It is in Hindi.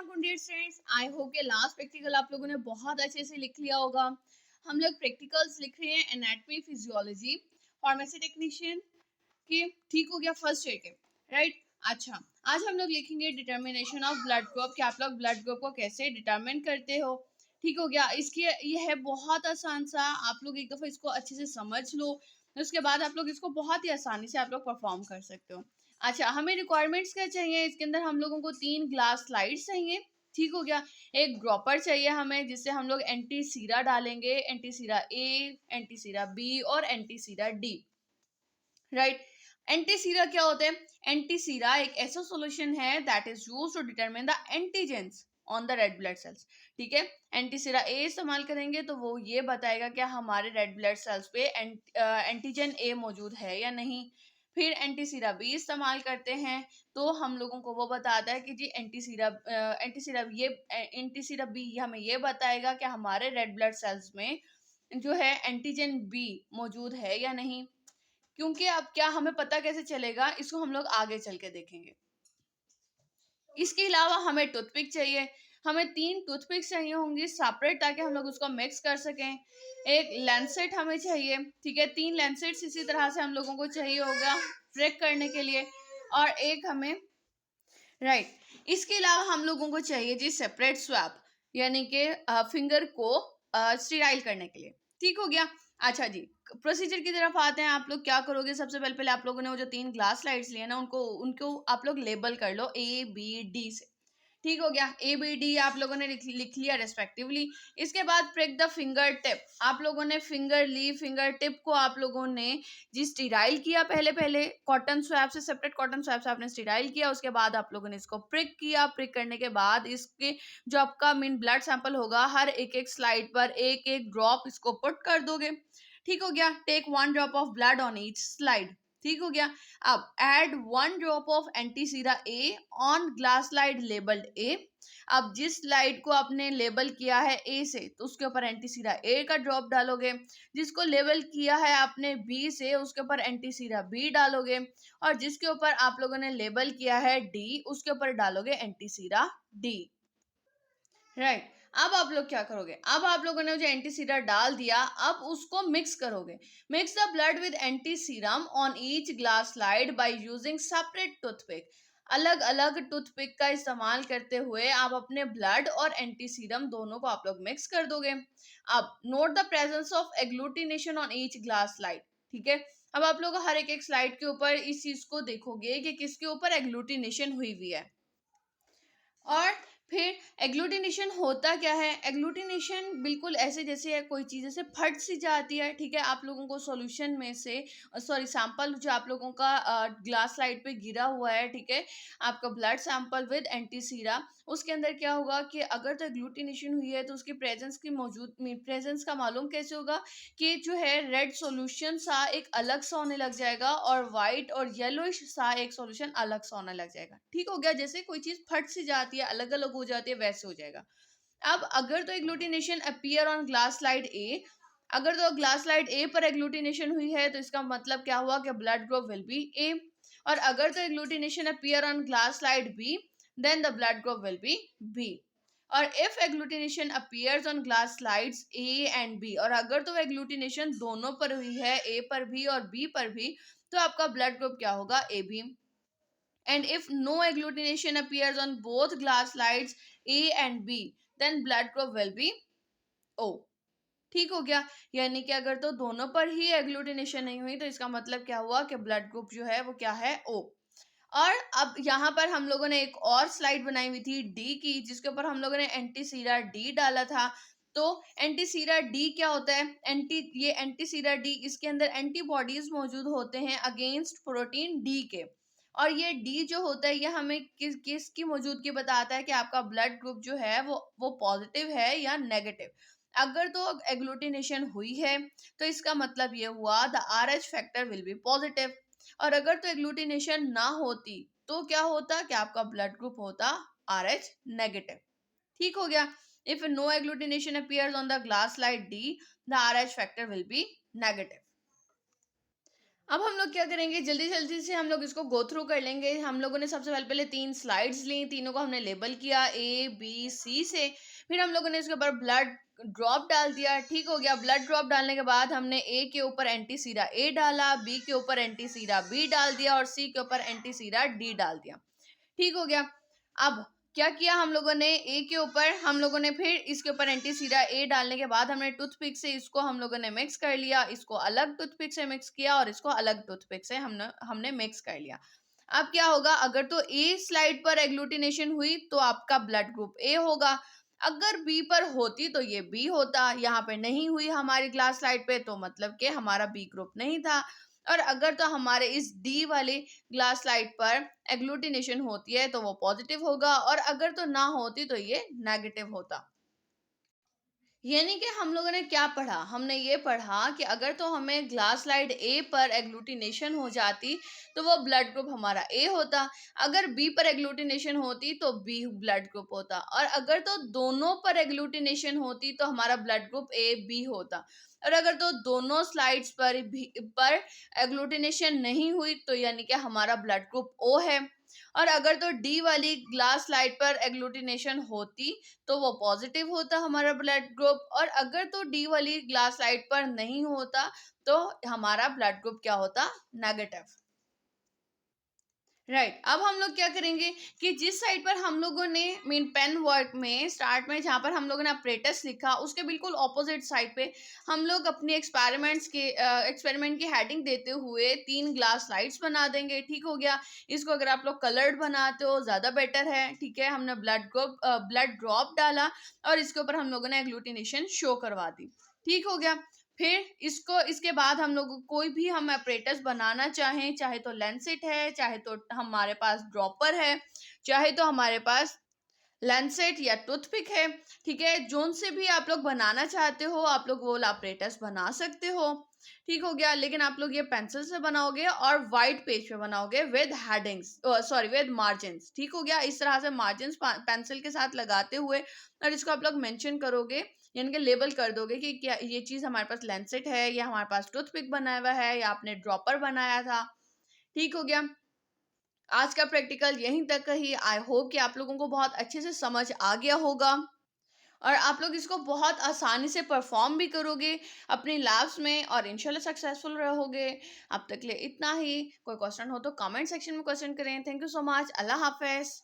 अलैकुम डियर स्टूडेंट्स, आई होप के लास्ट प्रैक्टिकल आप लोगों ने बहुत अच्छे से लिख लिया होगा। हम लोग प्रैक्टिकल्स लिख रहे हैं एनाटॉमी, फिजियोलॉजी, फार्मेसी टेक्नीशियन के। ठीक हो गया फर्स्ट ईयर के, राइट। अच्छा, आज हम लोग लिखेंगे डिटर्मिनेशन ऑफ ब्लड ग्रुप, कि आप लोग ब्लड ग्रुप को कैसे डिटरमिन करते हो। ठीक हो गया। इसकी ये है बहुत आसान सा, आप लोग एक दफ़ा इसको अच्छे से समझ लो, उसके बाद आप लोग इसको बहुत ही आसानी से आप लोग परफॉर्म कर सकते हो। अच्छा, हमें रिक्वायरमेंट्स क्या चाहिए, इसके अंदर हम लोगों को 3 ग्लास स्लाइड्स चाहिए। ठीक हो गया। एक ड्रॉपर चाहिए हमें, जिससे हम लोग एंटी सीरा डालेंगे, एंटी सीरा ए, एंटी सीरा बी और एंटी सीरा डी, राइट। एंटी सीरा क्या होते हैं? एंटी सीरा एक ऐसा सॉल्यूशन है that is used to determine the antigens on the red blood cells. ठीक है, एंटी सीरा ए इस्तेमाल करेंगे तो वो ये बताएगा कि हमारे रेड ब्लड सेल्स पे एंटीजन ए मौजूद है या नहीं। फिर एंटी सीरा बी इस्तेमाल करते हैं तो हम लोगों को वो बताता है कि जी एंटी सीरा बी हमें ये बताएगा कि हमारे रेड ब्लड सेल्स में जो है एंटीजन बी मौजूद है या नहीं। क्योंकि अब क्या हमें पता कैसे चलेगा, इसको हम लोग आगे चल के देखेंगे। इसके अलावा हमें टूथपिक चाहिए, हमें 3 टूथपिक चाहिए होंगी सेपरेट, ताकि हम लोग उसको मिक्स कर सकें। एक लेंसेट हमें चाहिए, ठीक है, 3 लेंसेट्स इसी तरह से हम लोगों को चाहिए होगा प्रिक करने के लिए। और एक हमें, राइट, इसके अलावा हम लोगों को चाहिए जी सेपरेट स्वैप, यानी कि फिंगर को स्टीराइल करने के लिए। ठीक हो गया। अच्छा जी, प्रोसीजर की तरफ आते हैं। आप लोग क्या करोगे, सबसे पहले पहले आप लोगों ने वो जो 3 ग्लास स्लाइड्स लिए ना, उनको उनको आप लोग लेबल कर लो ए बी डी से। ठीक हो गया, ए बी डी आप लोगों ने लिख लिया रेस्पेक्टिवली। इसके बाद प्रिक द फिंगर टिप, आप लोगों ने फिंगर ली, फिंगर टिप को आप लोगों ने जी स्टीराइल किया, पहले पहले कॉटन स्वैप से, सेपरेट कॉटन स्वैप से आपने स्टीराइल किया। उसके बाद आप लोगों ने इसको प्रिक किया, प्रिक करने के बाद इसके जो आपका मीन ब्लड सैंपल होगा, हर एक एक स्लाइड पर एक एक ड्रॉप इसको पुट कर दोगे। ठीक हो गया। Take 1 drop of blood on each slide. ठीक हो गया। अब add 1 drop of anti Sira A on glass slide labelled ए। अब जिस स्लाइड को आपने लेबल किया है ए से, तो उसके ऊपर एंटी सीरा ए का ड्रॉप डालोगे। जिसको लेबल किया है आपने बी से, उसके ऊपर एंटी सीरा बी डालोगे। और जिसके ऊपर आप लोगों ने लेबल किया है डी, उसके ऊपर डालोगे एंटी सीरा डी, राइट। अब आप लोग क्या करोगे, अब आप लोगों ने जो एंटी सीरा डाल दिया, अब उसको मिक्स करोगे। Mix the blood with anti serum on each glass slide by using separate toothpick. अलग अलग टूथपिक का इस्तेमाल करते हुए आप अपने ब्लड और एंटी सीरम दोनों को आप लोग मिक्स कर दोगे। अब note the presence of agglutination on each glass slide. ठीक है, अब आप लोग हर एक एक स्लाइड के ऊपर इस चीज को देखोगे कि किसके ऊपर एग्लूटिनेशन हुई हुई है। और फिर एग्लूटिनेशन होता क्या है, एग्लूटिनेशन बिल्कुल ऐसे जैसे कोई चीज़ जैसे फट सी जाती है। ठीक है, आप लोगों को सॉल्यूशन में से, सॉरी सैंपल जो आप लोगों का ग्लास स्लाइड पे गिरा हुआ है, ठीक है, आपका ब्लड सैंपल विद एंटी सीरा, उसके अंदर क्या होगा कि अगर तो एग्लूटिनेशन हुई है तो उसकी प्रेजेंस का मालूम कैसे होगा कि जो है रेड सॉल्यूशन सा एक अलग सा होने लग जाएगा और वाइट और येलोइश सा एक सॉल्यूशन अलग सा होने लग जाएगा। ठीक हो गया, जैसे कोई चीज फट सी जाती है, अलग अलग हो जाती है, वैसे हो जाएगा। अब अगर तो agglutination appear on glass slide A, अगर तो ग्लास स्लाइड ए पर एग्लूटिनेशन हुई है तो इसका मतलब क्या हुआ कि blood group will be A. और अगर तो agglutination appear on glass slide B, then the blood group will be B. और if agglutination appears on glass slides A and B, और अगर तो एग्लूटिनेशन दोनों पर हुई है, ए पर भी और बी पर भी, तो आपका ब्लड ग्रुप क्या होगा, A B. And if no agglutination appears on both glass slides A and B, then blood group will be O. ठीक हो गया, यानी कि अगर तो दोनों पर ही एग्लूटिनेशन नहीं हुई तो इसका मतलब क्या हुआ कि ब्लड ग्रुप जो है वो क्या है, ओ। और अब यहाँ पर हम लोगों ने एक और स्लाइड बनाई हुई थी डी की, जिसके ऊपर हम लोगों ने एंटी सीरा डी डाला था। तो एंटी सीरा डी क्या होता है, ये एंटी सीरा डी, इसके अंदर एंटीबॉडीज मौजूद होते हैं अगेंस्ट प्रोटीन डी के। और ये डी जो होता है ये हमें किसकी मौजूदगी बताता है कि आपका ब्लड ग्रुप जो है वो पॉजिटिव है या नेगेटिव। अगर तो एग्लूटिनेशन हुई है तो इसका मतलब ये हुआ the R H factor will B positive. और अगर तो एग्लूटिनेशन ना होती तो क्या होता कि आपका ब्लड ग्रुप होता आर एच नेगेटिव। ठीक हो गया। If no agglutination appears on the glass slide D, the R H factor will be negative. अब हम लोग क्या करेंगे, जल्दी जल्दी से हम लोग इसको गो थ्रू कर लेंगे। हम लोगों ने सबसे पहले पहले 3 स्लाइड्स ली, तीनों को हमने लेबल किया ए, बी, सी से। फिर हम लोगों ने इसके ऊपर ब्लड ड्रॉप डाल दिया, ठीक हो गया। ब्लड ड्रॉप डालने के बाद हमने ए के ऊपर एंटी सीरा ए डाला, बी के ऊपर एंटी सीरा बी डाल दिया और सी के ऊपर एंटी सीरा डी डाल दिया, ठीक हो गया। अब क्या किया हम लोगों ने, ए के ऊपर हम लोगों ने फिर इसके ऊपर एंटी सीरा ए डालने के बाद हमने टूथपिक से इसको हम लोगों ने मिक्स कर लिया, इसको अलग टूथपिक से मिक्स किया और इसको अलग टूथपिक से हमने हमने मिक्स कर लिया। अब क्या होगा, अगर तो ए स्लाइड पर एग्लूटिनेशन हुई तो आपका ब्लड ग्रुप ए होगा, अगर बी पर होती तो ये बी होता। यहाँ पे नहीं हुई हमारी ग्लास स्लाइड पे, तो मतलब कि हमारा बी ग्रुप नहीं था। और अगर तो हमारे इस डी वाली ग्लास स्लाइड पर एग्लूटिनेशन होती है तो वो पॉजिटिव होगा, और अगर तो ना होती तो ये नेगेटिव होता। यानी कि हम लोगों ने क्या पढ़ा, हमने ये पढ़ा कि अगर तो हमें ग्लास स्लाइड ए पर एग्लूटिनेशन हो जाती तो वो ब्लड ग्रुप हमारा ए होता, अगर बी पर एग्लूटिनेशन होती तो बी ब्लड ग्रुप होता, और अगर तो दोनों पर एग्लूटिनेशन होती तो हमारा ब्लड ग्रुप ए बी होता, और अगर तो दोनों स्लाइड्स पर एग्लूटिनेशन नहीं हुई तो यानी कि हमारा ब्लड ग्रुप ओ है। और अगर तो डी वाली ग्लास स्लाइड पर एग्लूटिनेशन होती तो वो पॉजिटिव होता हमारा ब्लड ग्रुप, और अगर तो डी वाली ग्लास स्लाइड पर नहीं होता तो हमारा ब्लड ग्रुप क्या होता, नेगेटिव। राइट, अब हम लोग क्या करेंगे कि जिस साइड पर हम लोगों ने मीन पेन वर्क में स्टार्ट में जहाँ पर हम लोगों ने अपरेटस लिखा उसके बिल्कुल ऑपोजिट साइड पे हम लोग अपने एक्सपेरिमेंट की हेडिंग देते हुए 3 ग्लास स्लाइड्स बना देंगे, ठीक हो गया। इसको अगर आप लोग कलर्ड बनाते हो ज़्यादा बेटर है, ठीक है। हमने ब्लड ड्रॉप डाला और इसके ऊपर हम लोगों ने एग्लूटिनेशन शो करवा दी, ठीक हो गया। फिर इसको इसके बाद हम लोग कोई भी हम apparatus बनाना चाहें, चाहे तो लैंसेट है, चाहे तो हमारे पास ड्रॉपर है, चाहे तो हमारे पास लैंसेट या टूथपिक है, ठीक है। जोन से भी आप लोग बनाना चाहते हो आप लोग वो वाला apparatus बना सकते हो, ठीक हो गया। लेकिन आप लोग ये पेंसिल से बनाओगे और व्हाइट पेज पे बनाओगे with headings, sorry with margins, ठीक हो गया। इस तरह से मार्जिन्स पेंसिल के साथ लगाते हुए और इसको आप लोग मेंशन करोगे, यानी कि लेबल कर दोगे कि क्या ये चीज़ हमारे पास लैंसेट है या हमारे पास टूथपिक बनाया हुआ है या आपने ड्रॉपर बनाया था, ठीक हो गया। आज का प्रैक्टिकल यहीं तक ही। आई होप कि आप लोगों को बहुत अच्छे से समझ आ गया होगा और आप लोग इसको बहुत आसानी से परफॉर्म भी करोगे अपनी लैब्स में और इंशाल्लाह सक्सेसफुल रहोगे। अब तक के लिए इतना ही। कोई क्वेश्चन हो तो कमेंट सेक्शन में क्वेश्चन करें। Thank you so much. Allah Hafiz.